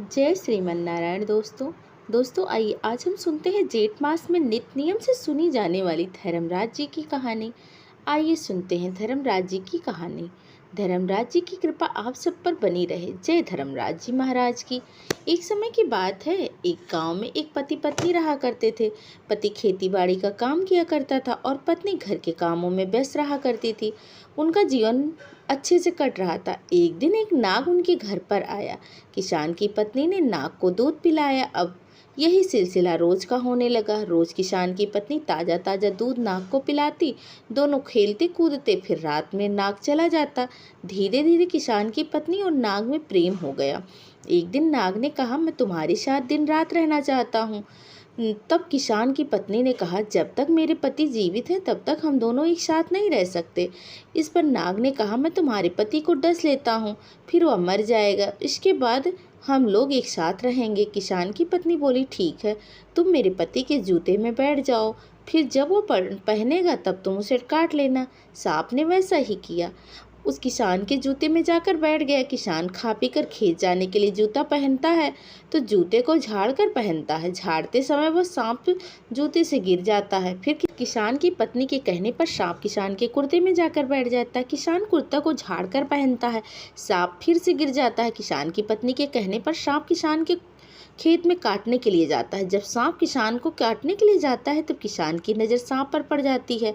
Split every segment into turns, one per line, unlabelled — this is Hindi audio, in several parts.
जय श्रीमन नारायण। दोस्तों आइए आज हम सुनते हैं जेठ मास में नित्य नियम से सुनी जाने वाली धर्मराज जी की कहानी। आइए सुनते हैं धर्मराज जी की कहानी। धर्मराज जी की कृपा आप सब पर बनी रहे। जय धर्मराज जी महाराज की। एक समय की बात है, एक गांव में एक पति पत्नी रहा करते थे। पति खेती बाड़ी का काम किया करता था और पत्नी घर के कामों में व्यस्त रहा करती थी। उनका जीवन अच्छे से कट रहा था। एक दिन एक नाग उनके घर पर आया। किसान की पत्नी ने नाग को दूध पिलाया। अब यही सिलसिला रोज का होने लगा। रोज किसान की पत्नी ताजा ताजा दूध नाग को पिलाती। दोनों खेलते कूदते, फिर रात में नाग चला जाता। धीरे धीरे किसान की पत्नी और नाग में प्रेम हो गया। एक दिन नाग ने कहा, मैं तुम्हारे साथ दिन रात रहना चाहता हूँ। तब किसान की पत्नी ने कहा, जब तक मेरे पति जीवित है तब तक हम दोनों एक साथ नहीं रह सकते। इस पर नाग ने कहा, मैं तुम्हारे पति को डस लेता हूँ, फिर वह मर जाएगा, इसके बाद हम लोग एक साथ रहेंगे। किसान की पत्नी बोली, ठीक है, तुम मेरे पति के जूते में बैठ जाओ, फिर जब वो पहनेगा तब तुम उसे काट लेना। सांप ने वैसा ही किया, उस किसान के जूते में जाकर बैठ गया। किसान खा पी कर खेत जाने के लिए जूता पहनता है तो जूते को झाड़ कर पहनता है। झाड़ते समय वह सांप जूते से गिर जाता है। फिर किसान की पत्नी के कहने पर सांप किसान के कुर्ते में जाकर बैठ जाता है। किसान कुर्ता को झाड़ कर पहनता है, सांप फिर से गिर जाता है। किसान की पत्नी के कहने पर सांप किसान के खेत में काटने के लिए जाता है। जब सांप किसान को काटने के लिए जाता है तब किसान की नज़र सांप पर पड़ जाती है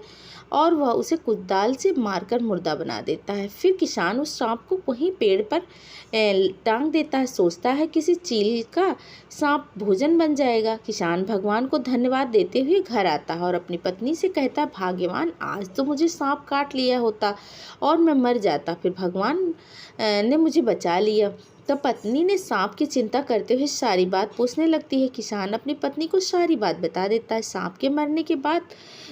और वह उसे कुदाल से मारकर मुर्दा बना देता है। फिर किसान उस सांप को वहीं पेड़ पर टांग देता है। सोचता है किसी चील का सांप भोजन बन जाएगा। किसान भगवान को धन्यवाद देते हुए घर आता है और अपनी पत्नी से कहता है, भाग्यवान, आज तो मुझे सांप काट लिया होता और मैं मर जाता, फिर भगवान ने मुझे बचा लिया। तो पत्नी ने सांप की चिंता करते हुए सारी बात पूछने लगती है। किसान अपनी पत्नी को सारी बात बता देता है। सांप के मरने के बाद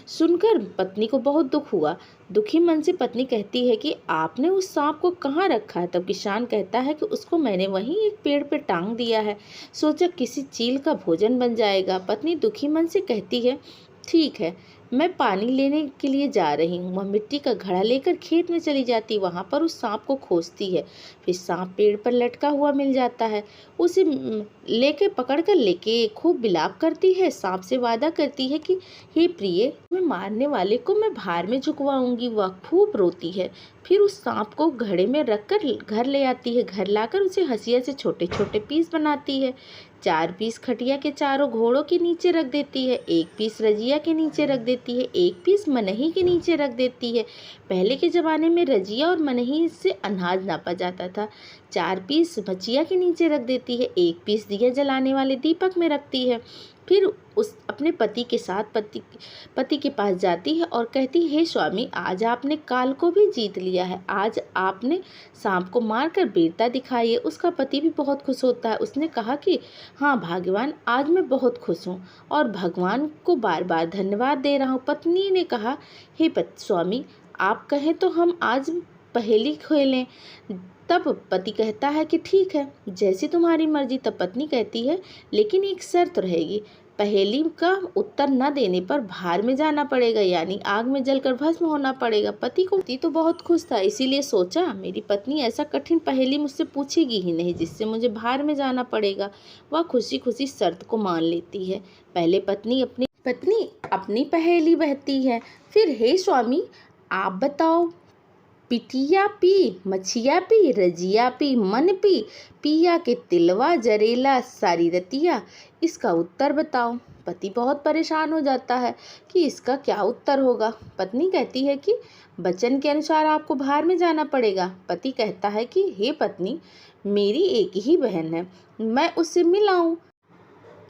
सुनकर पत्नी को बहुत दुख हुआ। दुखी मन से पत्नी कहती है कि आपने उस सांप को कहाँ रखा है? तब किसान कहता है कि उसको मैंने वहीं एक पेड़ पे टांग दिया है, सोचा किसी चील का भोजन बन जाएगा। पत्नी दुखी मन से कहती है, ठीक है, मैं पानी लेने के लिए जा रही हूँ। वह मिट्टी का घड़ा लेकर खेत में चली जाती। वहाँ पर उस सांप को खोजती है। फिर सांप पेड़ पर लटका हुआ मिल जाता है। उसे लेके पकड़ कर लेके खूब विलाप करती है। सांप से वादा करती है कि हे प्रिय, मैं मारने वाले को मैं भार में झुकवाऊंगी। वह खूब रोती है। फिर उस सांप को घड़े में रखकर घर ले आती है। घर लाकर उसे हंसिया से छोटे छोटे पीस बनाती है। 4 पीस खटिया के चारों घोड़ों के नीचे रख देती है, 1 पीस रजिया के नीचे रख देती है, 1 पीस मनही के नीचे रख देती है। पहले के ज़माने में रजिया और मनही से अनाज नापा जाता था। 4 पीस बचिया के नीचे रख देती है, 1 पीस दिया जलाने वाले दीपक में रखती है। फिर उस अपने पति के साथ पति के पास जाती है और कहती है, हे स्वामी, आज आपने काल को भी जीत लिया है। आज आपने सांप को मारकर वीरता दिखाई है। उसका पति भी बहुत खुश होता है। उसने कहा कि हाँ भाग्यवान, आज मैं बहुत खुश हूँ और भगवान को बार बार धन्यवाद दे रहा हूँ। पत्नी ने कहा, हे स्वामी, आप कहें तो हम आज पहेली खेलें। तब पति कहता है कि ठीक है, जैसी तुम्हारी मर्जी। तब पत्नी कहती है, लेकिन एक शर्त रहेगी, पहेली का उत्तर न देने पर भार में जाना पड़ेगा, यानी आग में जलकर भस्म होना पड़ेगा। पति तो बहुत खुश था, इसीलिए सोचा मेरी पत्नी ऐसा कठिन पहेली मुझसे पूछेगी ही नहीं जिससे मुझे भार में जाना पड़ेगा। वह खुशी खुशी शर्त को मान लेती है। पहले पत्नी अपनी पहेली बहती है, फिर हे स्वामी, आप बताओ, पिटिया पी, मछिया पी, रजिया पी, मन पी, पिया के तिलवा जरेला सारी रतिया, इसका उत्तर बताओ। पति बहुत परेशान हो जाता है कि इसका क्या उत्तर होगा। पत्नी कहती है कि वचन के अनुसार आपको भार में जाना पड़ेगा। पति कहता है कि हे पत्नी, मेरी एक ही बहन है, मैं उससे मिल आऊं,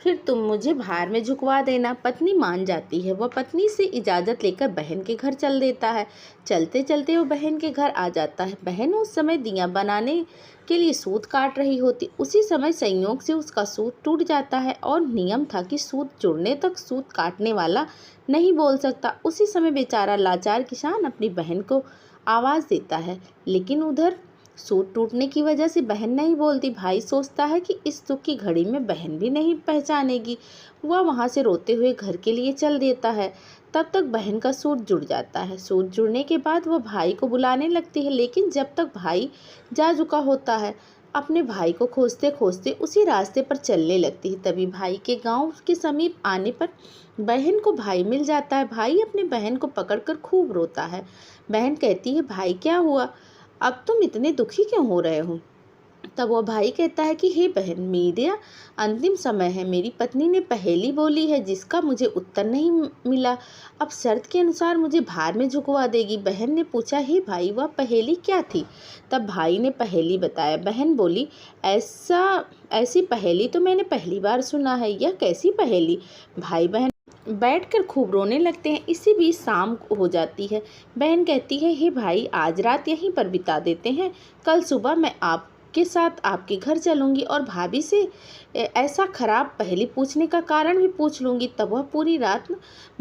फिर तुम मुझे भार में झुकवा देना। पत्नी मान जाती है। वह पत्नी से इजाज़त लेकर बहन के घर चल देता है। चलते चलते वो बहन के घर आ जाता है। बहन उस समय दिया बनाने के लिए सूत काट रही होती। उसी समय संयोग से उसका सूत टूट जाता है और नियम था कि सूत जुड़ने तक सूत काटने वाला नहीं बोल सकता। उसी समय बेचारा लाचार किसान अपनी बहन को आवाज़ देता है, लेकिन उधर सूट टूटने की वजह से बहन नहीं बोलती। भाई सोचता है कि इस दुख की घड़ी में बहन भी नहीं पहचानेगी। वह वहाँ से रोते हुए घर के लिए चल देता है। तब तक बहन का सूट जुड़ जाता है। सूट जुड़ने के बाद वह भाई को बुलाने लगती है, लेकिन जब तक भाई जा चुका होता है अपने भाई को खोजते खोजते उसी रास्ते पर चलने लगती है। तभी भाई के गांव के समीप आने पर बहन को भाई मिल जाता है। भाई अपने बहन को पकड़कर खूब रोता है। बहन कहती है, भाई क्या हुआ, अब तुम इतने दुखी क्यों हो रहे हो। तब वो भाई कहता है कि हे बहन, मेरा अंतिम समय है। मेरी पत्नी ने पहेली बोली है जिसका मुझे उत्तर नहीं मिला। अब शर्त के अनुसार मुझे भार में झुकवा देगी। बहन ने पूछा, हे भाई, वह पहेली क्या थी। तब भाई ने पहेली बताया। बहन बोली, ऐसी पहेली तो मैंने पहली बार सुना है, यह कैसी पहेली। भाई बहन बैठकर खूब रोने लगते हैं। इसी बीच शाम हो जाती है। बहन कहती है, हे भाई, आज रात यहीं पर बिता देते हैं, कल सुबह मैं आपके साथ आपके घर चलूंगी और भाभी से ऐसा खराब पहेली पूछने का कारण भी पूछ लूंगी। तब वह पूरी रात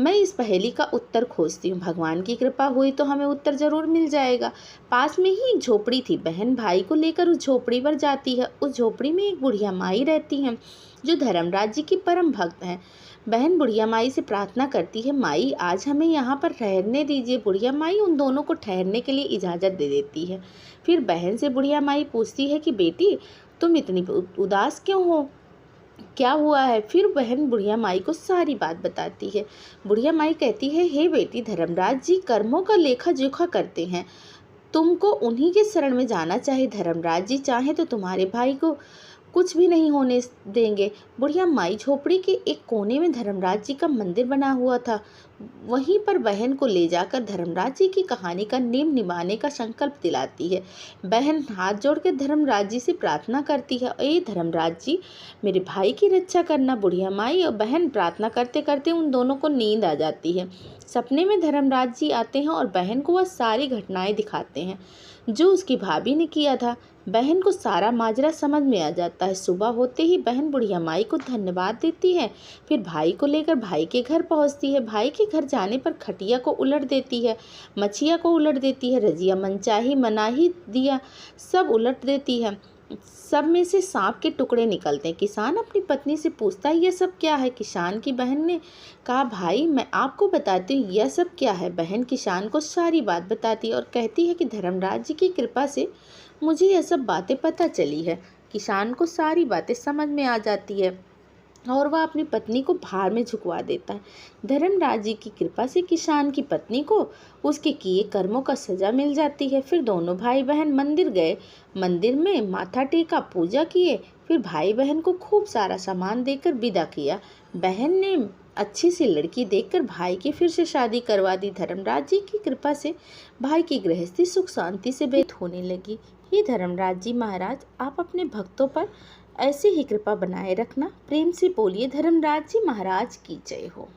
मैं इस पहेली का उत्तर खोजती हूँ। भगवान की कृपा हुई तो हमें उत्तर जरूर मिल जाएगा। पास में ही एक झोपड़ी थी। बहन भाई को लेकर उस झोपड़ी पर जाती है। उस झोपड़ी में एक बुढ़िया माई रहती हैं जो धर्मराज जी की परम भक्त हैं। बहन बुढ़िया माई से प्रार्थना करती है, माई आज हमें यहाँ पर ठहरने दीजिए। बुढ़िया माई उन दोनों को ठहरने के लिए इजाज़त दे देती है। फिर बहन से बुढ़िया माई पूछती है कि बेटी, तुम इतनी उदास क्यों हो, क्या हुआ है। फिर बहन बुढ़िया माई को सारी बात बताती है। बुढ़िया माई कहती है, हे बेटी, धर्मराज जी कर्मों का लेखा जोखा करते हैं, तुमको उन्हीं के शरण में जाना चाहिए। धर्मराज जी चाहे तो तुम्हारे भाई को कुछ भी नहीं होने देंगे। बुढ़िया माई झोपड़ी के एक कोने में धर्मराज जी का मंदिर बना हुआ था। वहीं पर बहन को ले जाकर धर्मराज जी की कहानी का नेम निभाने का संकल्प दिलाती है। बहन हाथ जोड़कर धर्मराज जी से प्रार्थना करती है, ए धर्मराज जी, मेरे भाई की रक्षा करना। बुढ़िया माई और बहन प्रार्थना करते करते उन दोनों को नींद आ जाती है। सपने में धर्मराज जी आते हैं और बहन को वह सारी घटनाएं दिखाते हैं जो उसकी भाभी ने किया था। बहन को सारा माजरा समझ में आ जाता है। सुबह होते ही बहन बुढ़िया माई को धन्यवाद देती है। फिर भाई को लेकर भाई के घर पहुंचती है। भाई के घर जाने पर खटिया को उलट देती है, मछिया को उलट देती है, रजिया मनचाही मनाही दिया सब उलट देती है। सब में से सांप के टुकड़े निकलते हैं। किसान अपनी पत्नी से पूछता है, यह सब क्या है। किसान की बहन ने कहा, भाई मैं आपको बताती हूँ यह सब क्या है। बहन किसान को सारी बात बताती है और कहती है कि धर्मराज जी की कृपा से मुझे यह सब बातें पता चली है। किसान को सारी बातें समझ में आ जाती है और वह अपनी पत्नी को भार में झुकवा देता है। धर्मराज जी की कृपा से किसान की पत्नी को उसके किए कर्मों का सजा मिल जाती है। फिर दोनों भाई बहन मंदिर गए, मंदिर में माथा टेका, पूजा किए। फिर भाई बहन को खूब सारा सामान देकर विदा किया। बहन ने अच्छी सी लड़की देखकर भाई की फिर से शादी करवा दी। धर्मराज जी की कृपा से भाई की गृहस्थी सुख शांति से व्यतीत होने लगी। हे धर्मराज जी महाराज, आप अपने भक्तों पर ऐसी ही कृपा बनाए रखना। प्रेम से बोलिए, धर्मराज जी महाराज की जय हो।